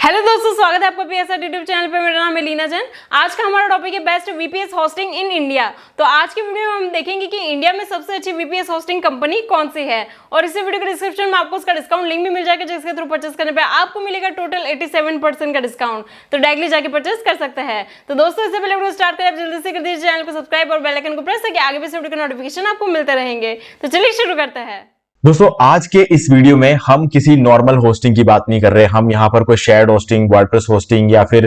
Hello दोस्तों, स्वागत है आपका पीएसआर यूट्यूब चैनल पे। मेरा नाम है लीना जैन। आज का हमारा टॉपिक है best VPS hosting in India. तो आज की वीडियो में हम देखेंगे कि इंडिया में सबसे अच्छी वीपीएस होस्टिंग कंपनी कौन सी है, और इसी वीडियो के डिस्क्रिप्शन में आपको उसका डिस्काउंट लिंक भी मिल जाएगा, जिसके थ्रू परचेस करने पे आपको मिलेगा टोटल 87% का डिस्काउंट। तो डायरेक्टली जाके परचेस कर सकते हैं। तो दोस्तों, इससे पहले वीडियो स्टार्ट करें, आप जल्दी से कर दीजिए चैनल को सब्सक्राइब और बेल आइकन को प्रेस करके आगे भी इस वीडियो के नोटिफिकेशन आपको मिलते रहेंगे। तो चलिए शुरू करते हैं। दोस्तों, आज के इस वीडियो में हम किसी नॉर्मल होस्टिंग की बात नहीं कर रहे। हम यहाँ पर कोई शेयर्ड होस्टिंग, वर्डप्रेस होस्टिंग या फिर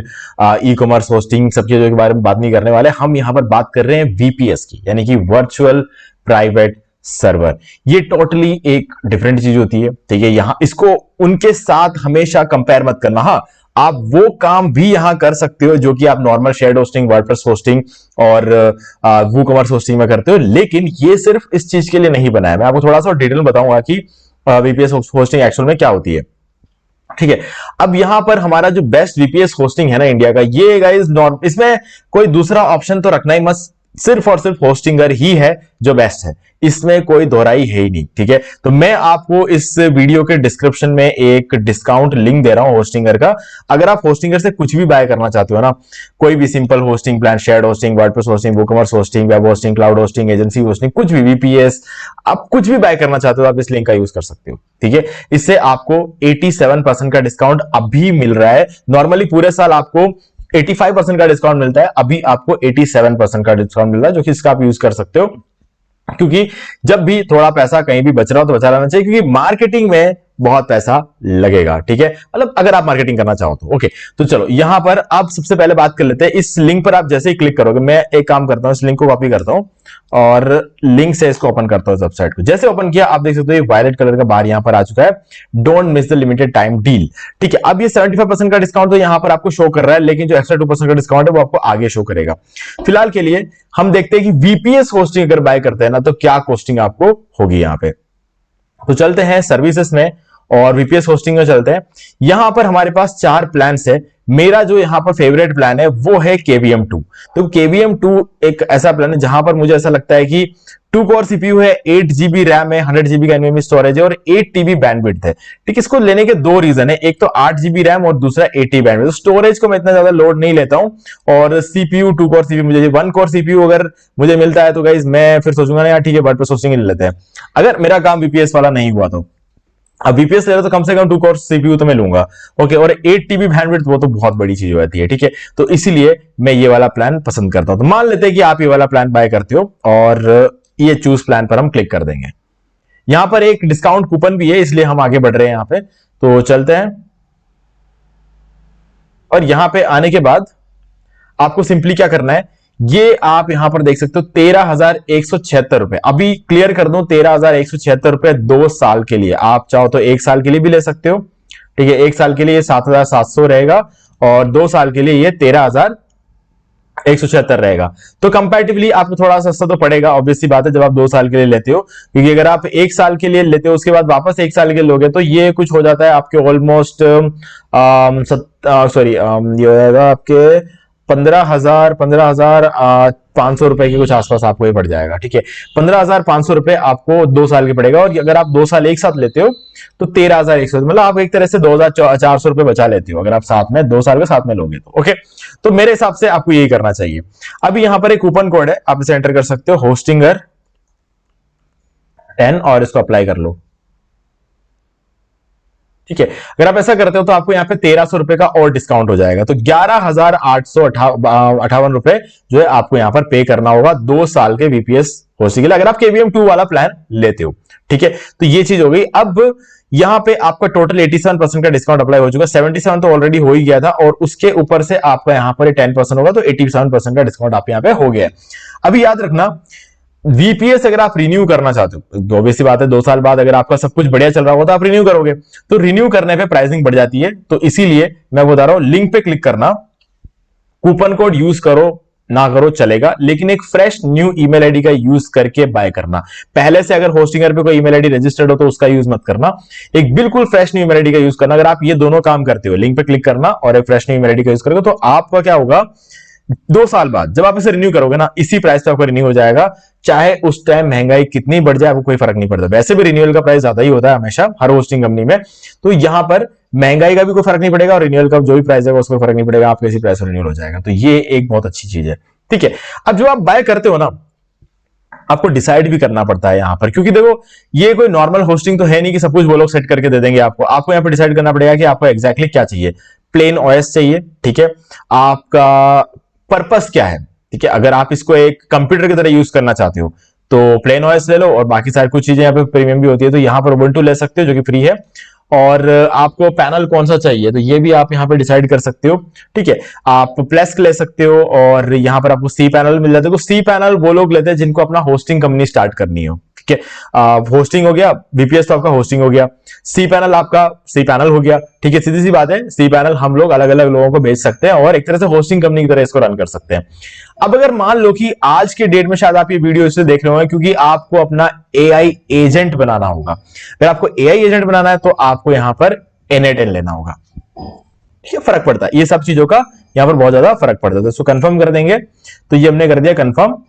ई कॉमर्स होस्टिंग सब चीजों के बारे में बात नहीं करने वाले। हम यहाँ पर बात कर रहे हैं वीपीएस की, यानी कि वर्चुअल प्राइवेट सर्वर। ये टोटली एक डिफरेंट चीज होती है, ठीक है। यहाँ इसको उनके साथ हमेशा कंपेयर मत करना। हाँ, आप वो काम भी यहां कर सकते हो जो कि आप normal shared hosting, WordPress hosting और वूकॉमर्स होस्टिंग में करते हो, लेकिन ये सिर्फ इस चीज के लिए नहीं बना है। मैं आपको थोड़ा सा डिटेल में बताऊंगा कि वीपीएस होस्टिंग एक्चुअल में क्या होती है, ठीक है। अब यहां पर हमारा जो बेस्ट वीपीएस होस्टिंग है ना इंडिया का, ये गाइस इसमें कोई दूसरा ऑप्शन तो रखना ही मत, सिर्फ और सिर्फ होस्टिंगर ही है जो बेस्ट है, इसमें कोई दोहराई है ही नहीं, ठीक है। तो मैं आपको इस वीडियो के डिस्क्रिप्शन में एक डिस्काउंट लिंक दे रहा हूं होस्टिंगर का। अगर आप होस्टिंगर से कुछ भी बाय करना चाहते हो ना, कोई भी simple hosting plan, shared hosting, WordPress hosting, WooCommerce hosting, web hosting, cloud hosting, agency hosting, कुछ भी वीपीएस, आप कुछ भी बाय करना चाहते हो, आप इस लिंक का यूज कर सकते हो, ठीक है। इससे आपको 87% का डिस्काउंट अभी मिल रहा है। नॉर्मली पूरे साल आपको 85% का डिस्काउंट मिलता है, अभी आपको 87% का डिस्काउंट मिल रहा है, जो कि इसका आप यूज कर सकते हो। क्योंकि जब भी थोड़ा पैसा कहीं भी बच रहा हो तो बचा रहना चाहिए, क्योंकि मार्केटिंग में बहुत पैसा लगेगा, ठीक है। मतलब अगर आप मार्केटिंग करना चाहो तो ओके। तो चलो यहां पर आप सबसे पहले बात कर लेते हैं। इस लिंक पर आप जैसे ही क्लिक करोगे, मैं एक काम करता हूं, इस लिंक को कॉपी करता हूं और लिंक से इसको ओपन करता हूं वेबसाइट को। जैसे ओपन किया, आप देख सकते हो ये वायलेट कलर का बार यहां पर आ चुका है, don't miss the limited time deal, ठीक है। अब ये 75% का डिस्काउंट तो यहां पर आपको शो कर रहा है, लेकिन जो एक्स्ट्रा 2% का डिस्काउंट है वो आपको आगे शो करेगा। फिलहाल के लिए हम देखते हैं कि वीपीएस होस्टिंग अगर बाय करते हैं ना, तो क्या कॉस्टिंग आपको होगी यहां पे। तो चलते हैं सर्विसेज में और वीपीएस होस्टिंग में चलते हैं। यहां पर हमारे पास 4 प्लान है। मेरा जो यहां पर फेवरेट प्लान है वो है KVM2। तो KVM2 एक ऐसा प्लान है जहां पर मुझे ऐसा लगता है कि 2 कोर सीपीयू है, 8 GB रैम है, 100 GB का एनवीएमई स्टोरेज है और 8 TB बैंडविड्थ है, ठीक। इसको लेने के 2 रीजन है, एक तो 8 GB रैम और दूसरा 8 TB बैंडविड्थ। स्टोरेज को मैं इतना ज्यादा लोड नहीं लेता हूं, और सीपीयू 2 कोर सीपीयू मुझे 1 कोर सीपीयू अगर मुझे मिलता है तो गाइस मैं फिर सोचूंगा ना यार ठीक है वर्डप्रेस होस्टिंग ले लेते हैं, अगर मेरा काम वीपीएस वाला नहीं हुआ तो। अब वीपीएस ले रहा तो कम से कम 2 कोर सीपीयू तो मैं लूंगा, ओके। और 8 TB बैंडविड्थ वो तो बहुत बड़ी चीज हो जाती है, ठीक है। तो इसीलिए मैं ये वाला प्लान पसंद करता हूं। तो मान लेते हैं कि आप ये वाला प्लान बाय करते हो और ये चूज प्लान पर हम क्लिक कर देंगे। यहां पर एक डिस्काउंट कूपन भी है, इसलिए हम आगे बढ़ रहे हैं यहां पे। तो चलते हैं और यहां पे आने के बाद आपको सिंपली क्या करना है, ये आप यहां पर देख सकते हो 13,176 रुपए। अभी क्लियर कर दूं, 13,176 रुपए 2 साल के लिए। आप चाहो तो 1 साल के लिए भी ले सकते हो, ठीक है। 1 साल के लिए ये 7,700 रहेगा और 2 साल के लिए ये 13,176 रहेगा। तो कंपैरेटिवली आपको थोड़ा सस्ता तो पड़ेगा, ऑब्वियस सी बात है, जब आप 2 साल के लिए लेते हो। क्योंकि अगर आप 1 साल के लिए लेते हो उसके बाद वापस 1 साल के लिए लोगे तो ये कुछ हो जाता है आपके ऑलमोस्ट ये हो जाएगा आपके 15,500 रुपए के कुछ आसपास आपको ये पड़ जाएगा, ठीक है। 15,500 रुपए आपको 2 साल के पड़ेगा, और अगर आप 2 साल एक साथ लेते हो तो 13,100, मतलब आप एक तरह से 2,400 रुपए बचा लेते हो अगर आप साथ में 2 साल के साथ में लोगे तो, ओके। तो मेरे हिसाब से आपको यही करना चाहिए। अभी यहां पर एक कूपन कोड है, आप इसे एंटर कर सकते हो, होस्टिंगर 10, और इसको अप्लाई कर लो, ठीक है। अगर आप ऐसा करते हो तो आपको यहाँ पे 1,300 रुपए का और डिस्काउंट हो जाएगा। तो 11,858 रुपए जो है आपको यहाँ पर पे करना होगा 2 साल के वीपीएस होस्टिंग के लिए, अगर आप KVM2 वाला प्लान लेते हो, ठीक है। तो ये चीज हो गई। अब यहां पे आपका टोटल 87% का डिस्काउंट अप्लाई हो चुका, 77 तो ऑलरेडी हो ही गया था, और उसके ऊपर से आपका यहां पर 10% होगा, तो 87% का डिस्काउंट आप यहां पे हो गया। अभी याद रखना, वीपीएस अगर आप रिन्यू करना चाहते हो, ऑब्वियस सी बात है 2 साल बाद अगर आपका सब कुछ बढ़िया चल रहा होगा तो आप रिन्यू करोगे, तो रिन्यू करने पे प्राइसिंग बढ़ जाती है। तो इसीलिए मैं बता रहा हूं, लिंक पे क्लिक करना, कूपन कोड यूज करो ना करो चलेगा, लेकिन एक फ्रेश न्यू ईमेल आईडी का यूज करके बाय करना। पहले से अगर होस्टिंगर पे कोई ईमेल आईडी रजिस्टर्ड हो तो उसका यूज मत करना, एक बिल्कुल फ्रेश न्यू ईमेल आईडी का यूज करना। अगर आप ये दोनों काम करते हो, लिंक पे क्लिक करना और एक फ्रेश न्यू ईमेल आईडी का यूज करोगे, तो आपका क्या होगा, 2 साल बाद जब आप इसे रिन्यू करोगे ना, इसी प्राइस पे आपका रिन्यू हो जाएगा, चाहे उस टाइम महंगाई कितनी बढ़ जाए आपको कोई फर्क नहीं पड़ता। वैसे भी रिन्यूअल का प्राइस ज्यादा ही होता है हमेशा हर होस्टिंग कंपनी में, तो यहां पर महंगाई का भी कोई फर्क नहीं पड़ेगा और रिन्यूअल का जो भी प्राइस है उसको फर्क नहीं पड़ेगा, आपके इसी प्राइस पर रिन्यूअल हो जाएगा। तो ये एक बहुत अच्छी चीज है, ठीक है। अब जो आप बाय करते हो ना, आपको डिसाइड भी करना पड़ता है यहां पर, क्योंकि देखो ये कोई नॉर्मल होस्टिंग तो है नहीं कि सब कुछ वो लोग सेट करके दे देंगे आपको यहां पर डिसाइड करना पड़ेगा कि आपको एग्जैक्टली क्या चाहिए। प्लेन ओएस चाहिए, ठीक है, आपका पर्पस क्या है, ठीक है। अगर आप इसको एक कंप्यूटर की तरह यूज करना चाहते हो तो प्लेन ओएस ले लो, और बाकी सारी कुछ चीजें यहाँ पे प्रीमियम भी होती है, तो यहाँ पर उबुंटू ले सकते हो जो कि फ्री है। और आपको पैनल कौन सा चाहिए तो ये भी आप यहाँ पे डिसाइड कर सकते हो, ठीक है। आप प्लेस्क ले सकते हो, और यहाँ पर आपको सी पैनल मिल जाता है। तो सी पैनल वो लोग लेते हैं जिनको अपना होस्टिंग कंपनी स्टार्ट करनी हो, ठीक है। होस्टिंग हो गया, वीपीएस तो आपका होस्टिंग हो गया, सी पैनल आपका सी पैनल हो गया, ठीक है। सीधी सी बात है, सी पैनल हम लोग अलग अलग लोगों को भेज सकते हैं और एक तरह से होस्टिंग कंपनी की तरह इसको रन कर सकते हैं। अब अगर मान लो कि आज के डेट में शायद आप ये वीडियो इसलिए देख रहे होंगे क्योंकि आपको अपना एआई एजेंट बनाना होगा। अगर आपको एआई एजेंट बनाना है तो आपको यहां पर N8N लेना होगा, ठीक है। फर्क पड़ता है, ये सब चीजों का यहां पर बहुत ज्यादा फर्क पड़ता है। तो इसको कंफर्म कर देंगे, तो ये हमने कर दिया कंफर्म।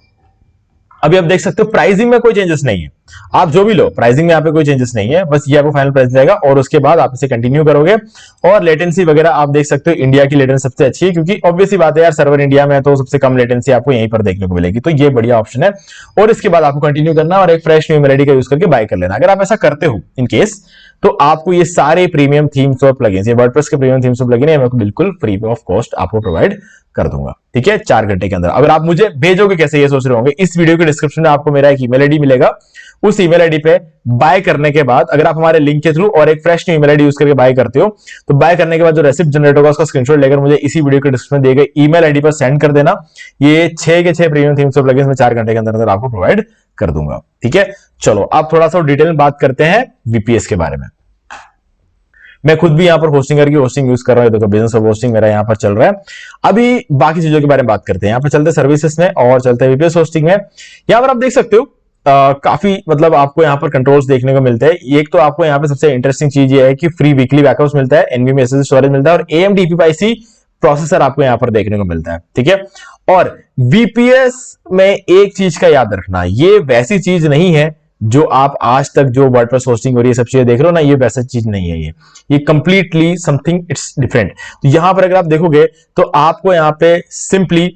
अभी आप देख सकते हो प्राइसिंग में कोई चेंजेस नहीं है, आप जो भी लो प्राइसिंग में यहाँ पे कोई चेंजेस नहीं है, बस ये आपको फाइनल प्राइस जाएगा और उसके बाद आप इसे कंटिन्यू करोगे। और लेटेंसी वगैरह आप देख सकते हो, इंडिया की लेटेंसी सबसे अच्छी है, क्योंकि ऑब्वियसली बात है यार, सर्वर इंडिया में तो सबसे कम लेटेंसी आपको यहीं पर देखने को मिलेगी, तो ये बढ़िया ऑप्शन है। और इसके बाद आपको कंटिन्यू करना और एक फ्रेश न्यू ईमेल आईडी का यूज करके बाय कर लेना। अगर आप ऐसा करते हो इन केस, तो आपको ये सारे प्रीमियम थीम्स और प्लगइन्स, ये वर्डप्रेस के प्रीमियम थीम्स और प्लगइन है, मैं बिल्कुल फ्री ऑफ कॉस्ट आपको प्रोवाइड कर दूंगा, ठीक है, 4 घंटे के अंदर। अगर आप मुझे भेजोगे कैसे ये सोच रहे होंगे, इस वीडियो के डिस्क्रिप्शन में आपको मेरा एक ईमेल आईडी मिलेगा, उस ईमेल आईडी पे बाय करने के बाद अगर आप हमारे लिंक के थ्रू और एक fresh new email ID use करके बाय करते हो, तो बाय करने के बाद जो रेसिप्ट जनरेट होगा उसका स्क्रीनशॉट लेकर मुझे इसी वीडियो के डिस्क्रिप्शन में दिए गए ईमेल आईडी पर सेंड कर देना। ये 6 के 6 प्रीमियम थीम्स और प्लगइन्स में 4 घंटे के अंदर आपको प्रोवाइड कर दूंगा, ठीक है। चलो अब थोड़ा सा डिटेल में बात करते हैं वीपीएस के बारे में। मैं खुद भी यहां पर होस्टिंग करके होस्टिंग यूज कर रहा हूं, देखो बिजनेस ऑफ होस्टिंग मेरा यहां पर चल रहा है। अभी बाकी चीजों के बारे में बात करते हैं, यहां पर चलते हैं सर्विसेज में और चलते हैं वीपीएस होस्टिंग में। यहां पर आप देख सकते हो काफी मतलब आपको यहां पर कंट्रोल्स देखने को मिलते हैं। एक तो आपको यहां पर सबसे इंटरेस्टिंग चीज ये है कि फ्री वीकली बैकअप्स मिलता है, एनवीएमई एसएसडी स्टोरेज मिलता है और AMD EPYC प्रोसेसर आपको यहां पर देखने को मिलता है, ठीक है। और वीपीएस में एक चीज का याद रखना, ये वैसी चीज नहीं है जो आप आज तक जो वर्डप्रेस होस्टिंग और ये सब चीजें देख रहे हो ना, ये वैसा चीज नहीं है, ये कंप्लीटली समथिंग इट्स डिफरेंट। तो यहां पर अगर आप देखोगे तो आपको यहां पे सिंपली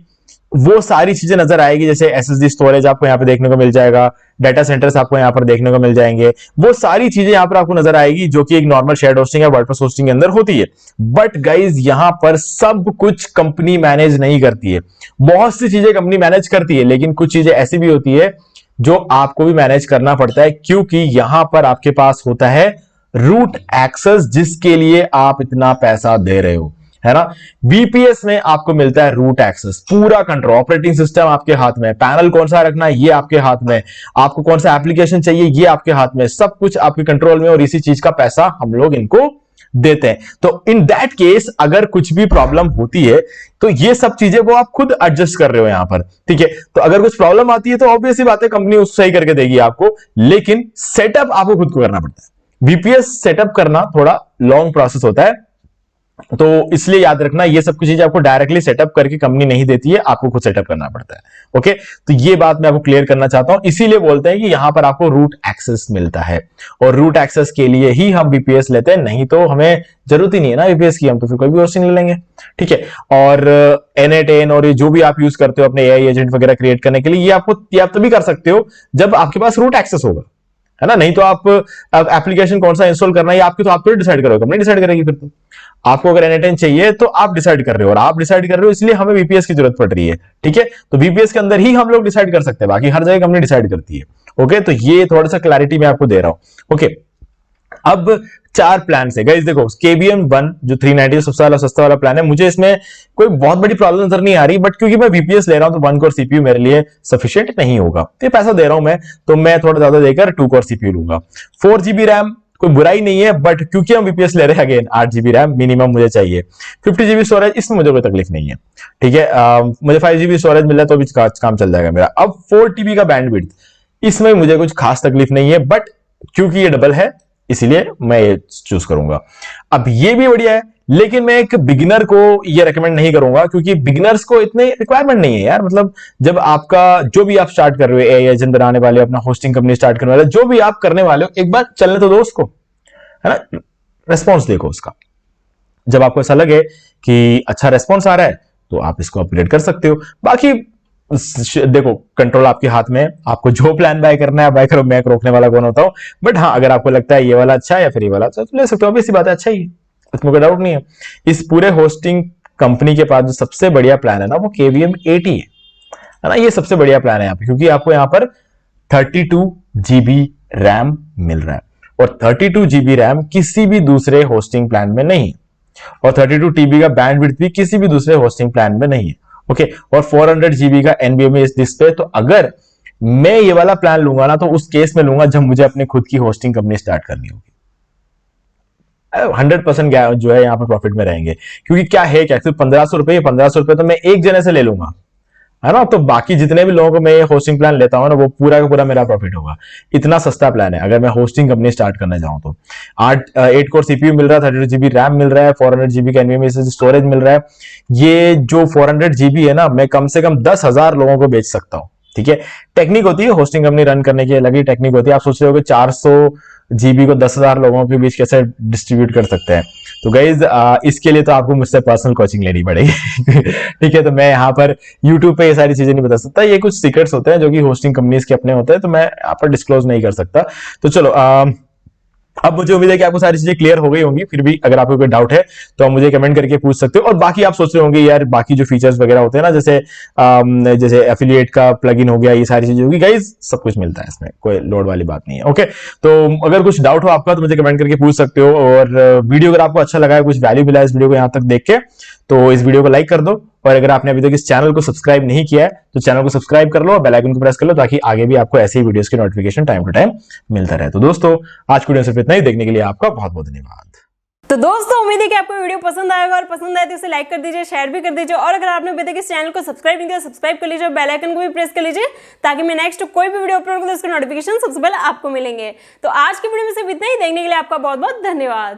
वो सारी चीजें नजर आएगी, जैसे एसएसडी स्टोरेज आपको यहां पे देखने को मिल जाएगा, डाटा सेंटर्स आपको यहां पर देखने को मिल जाएंगे, वो सारी चीजें यहां पर आपको नजर आएगी जो कि एक नॉर्मल शेयर्ड होस्टिंग या वर्डप्रेस होस्टिंग के अंदर होती है। बट गाइज यहां पर सब कुछ कंपनी मैनेज नहीं करती है, बहुत सी चीजें कंपनी मैनेज करती है, लेकिन कुछ चीजें ऐसी भी होती है जो आपको भी मैनेज करना पड़ता है, क्योंकि यहां पर आपके पास होता है रूट एक्सेस, जिसके लिए आप इतना पैसा दे रहे हो, है ना। वीपीएस में आपको मिलता है रूट एक्सेस, पूरा कंट्रोल, ऑपरेटिंग सिस्टम आपके हाथ में, पैनल कौन सा रखना है ये आपके हाथ में, आपको कौन सा एप्लीकेशन चाहिए ये आपके हाथ में, सब कुछ आपके कंट्रोल में, और इसी चीज का पैसा हम लोग इनको देते हैं। तो इन दैट केस अगर कुछ भी प्रॉब्लम होती है तो ये सब चीजें वो आप खुद एडजस्ट कर रहे हो यहां पर, ठीक है। तो अगर कुछ प्रॉब्लम आती है तो ऑब्वियसली बात है कंपनी उसको सही करके देगी आपको, लेकिन सेटअप आपको खुद को करना पड़ता है। वीपीएस सेटअप करना थोड़ा लॉन्ग प्रोसेस होता है, तो इसलिए याद रखना ये सब कुछ चीजें आपको डायरेक्टली सेटअप करके कंपनी नहीं देती है, आपको खुद सेटअप करना पड़ता है, ओके। तो ये बात मैं आपको क्लियर करना चाहता हूं, इसीलिए बोलते हैं कि यहां पर आपको रूट एक्सेस मिलता है, और रूट एक्सेस के लिए ही हम वीपीएस लेते हैं, नहीं तो हमें जरूरत ही नहीं है ना वीपीएस की, हम तो फिर कोई भी होस्टिंग ले लेंगे, ठीक है। और N8N और जो भी आप यूज करते हो अपने एआई एजेंट वगैरह क्रिएट करने के लिए, ये आप तभी कर सकते हो जब आपके पास रूट एक्सेस होगा, है ना। नहीं तो आप एप्लीकेशन कौन सा इंस्टॉल करना है आपकी, तो आप तो डिसाइड करोगे, कंपनी डिसाइड करेगी। फिर तो आपको अगर N8N चाहिए तो आप डिसाइड कर रहे हो, और आप डिसाइड कर रहे हो इसलिए हमें वीपीएस की जरूरत पड़ रही है, ठीक है। तो वीपीएस के अंदर ही हम लोग डिसाइड कर सकते हैं, बाकी हर जगह कंपनी डिसाइड करती है, ओके। तो ये थोड़ा सा क्लैरिटी मैं आपको दे रहा हूं, ओके। अब 4 प्लान है गाइस, देखो KBM1 जो 390 सबसे वाला सस्ता वाला प्लान है, मुझे इसमें कोई बहुत बड़ी प्रॉब्लम नजर नहीं आ रही, बट क्योंकि मैं वीपीएस ले रहा हूं तो 1 कोर सीपीयू मेरे लिए सफिशिएंट नहीं होगा, तो पैसा दे रहा हूं मैं, तो मैं थोड़ा ज्यादा देकर 2 कोर सीपीयू लूंगा। 4GB रैम कोई बुराई नहीं है, बट क्योंकि हम वीपीएस ले रहे हैं, अगेन 8GB रैम मिनिमम मुझे चाहिए, 50GB स्टोरेज, इसमें मुझे कोई तकलीफ नहीं है, ठीक है। मुझे 5GB स्टोरेज मिल रहा है तो भी काम चल जाएगा मेरा। अब 4TB का बैंडविड्थ, इसमें मुझे कुछ खास तकलीफ नहीं है, बट क्योंकि ये डबल है इसलिए मैं ये चूज करूंगा। अब ये भी बढ़िया है, लेकिन मैं एक बिगिनर को ये रेकमेंड नहीं करूंगा, क्योंकि बिगिनर्स को इतने रिक्वायरमेंट नहीं है यार। मतलब जब आपका जो भी आप स्टार्ट कर रहे हो, एआई एजेंट बनाने वाले, अपना होस्टिंग कंपनी स्टार्ट करने वाले, जो भी आप करने वाले हो, एक बार चलने तो दो उसको, है ना। रेस्पॉन्स देखो उसका। जब आपको ऐसा लगे कि अच्छा रेस्पॉन्स आ रहा है तो आप इसको अपग्रेड कर सकते हो। बाकी देखो, कंट्रोल आपके हाथ में है, आपको जो प्लान बाय करना है बाय करो, मैं रोकने वाला कौन होता हूं। बट हाँ, अगर आपको लगता है ये वाला अच्छा है या फिर ये वाला अच्छा है तो ले सकते हो, ऑब्वियस सी बात है, अच्छा ही है, इसमें कोई डाउट नहीं है। इस पूरे होस्टिंग कंपनी के पास जो सबसे बढ़िया प्लान है ना, वो KVM 80 है ना। ये सबसे बढ़िया प्लान है यहाँ पे, क्योंकि आपको यहाँ पर 32 GB रैम मिल रहा है, और 32 GB रैम किसी भी दूसरे होस्टिंग प्लान में नहीं है, और 32 TB का बैंडविड्थ भी किसी भी दूसरे होस्टिंग प्लान में नहीं है। ओके, और 400 GB का NVMe डिस्प्ले। तो अगर मैं ये वाला प्लान लूंगा ना, तो उस केस में लूंगा जब मुझे अपनी खुद की होस्टिंग कंपनी स्टार्ट करनी होगी। 100% जो है यहाँ पर प्रॉफिट में रहेंगे, क्योंकि क्या है, क्या सिर्फ 1500 रुपए तो मैं एक जने से ले लूंगा, है ना। तो बाकी जितने भी लोगों को मैं ये होस्टिंग प्लान लेता हूं ना, वो पूरा का पूरा मेरा प्रॉफिट होगा। इतना सस्ता प्लान है। अगर मैं होस्टिंग कंपनी स्टार्ट करना चाहूं तो 8 कोर CPU मिल रहा है, 32 GB रैम मिल रहा है, 400 GB का NVMe स्टोरेज मिल रहा है। ये जो 400 GB है ना, मैं कम से कम 10,000 लोगों को बेच सकता हूं। ठीक है, टेक्निक होती है होस्टिंग कंपनी रन करने की, अलग ही टेक्निक होती है। आप सोच रहे हो कि 400 GB को 10,000 लोगों के बीच कैसे डिस्ट्रीब्यूट कर सकते हैं। तो गाइज इसके लिए तो आपको मुझसे पर्सनल कोचिंग लेनी पड़ेगी। ठीक है, तो मैं यहाँ पर YouTube पे ये सारी चीजें नहीं बता सकता। ये कुछ सीक्रेट्स होते हैं जो कि होस्टिंग कंपनीज के अपने होते हैं, तो मैं यहाँ पर डिस्क्लोज नहीं कर सकता। तो चलो, अब मुझे उम्मीद है कि आपको सारी चीजें क्लियर हो गई होंगी। फिर भी अगर आपको कोई डाउट है तो आप मुझे कमेंट करके पूछ सकते हो। और बाकी आप सोच रहे होंगे यार, बाकी जो फीचर्स वगैरह होते हैं ना, जैसे एफिलिएट का प्लगइन हो गया, ये सारी चीजें होगी, गाइस सब कुछ मिलता है इसमें, कोई लोड वाली बात नहीं है। ओके, तो अगर कुछ डाउट हो आपका तो मुझे कमेंट करके पूछ सकते हो। और वीडियो अगर आपको अच्छा लगा है, कुछ वैल्यू मिला इस वीडियो को यहाँ तक देख के, तो इस वीडियो को लाइक कर दो। और अगर आपने अभी तक इस चैनल को सब्सक्राइब नहीं किया है तो चैनल को सब्सक्राइब कर लो और बेल आइकन को प्रेस कर लो, ताकि आगे भी आपको ऐसे ही वीडियोस की नोटिफिकेशन टाइम टू टाइम मिलता रहे। तो दोस्तों, आज की वीडियो सिर्फ इतना ही। देखने के लिए आपका बहुत बहुत धन्यवाद। तो दोस्तों, उम्मीद है कि आपको वीडियो पसंद आएगा, और पसंद आए तो इसे लाइक कर दीजिए, शेयर भी कर दीजिए। और अगर आपने अभी तक इस चैनल को सब्सक्राइब नहीं किया, सब्सक्राइब कर लीजिए और बेल आइकन को भी प्रेस कर लीजिए, ताकि मैं नेक्स्ट कोई भी वीडियो अपलोड करूं तो उसके नोटिफिकेशन सबसे पहले आपको मिलेंगे। तो आज की वीडियो में सिर्फ इतना ही। देखने के लिए आपका बहुत बहुत धन्यवाद।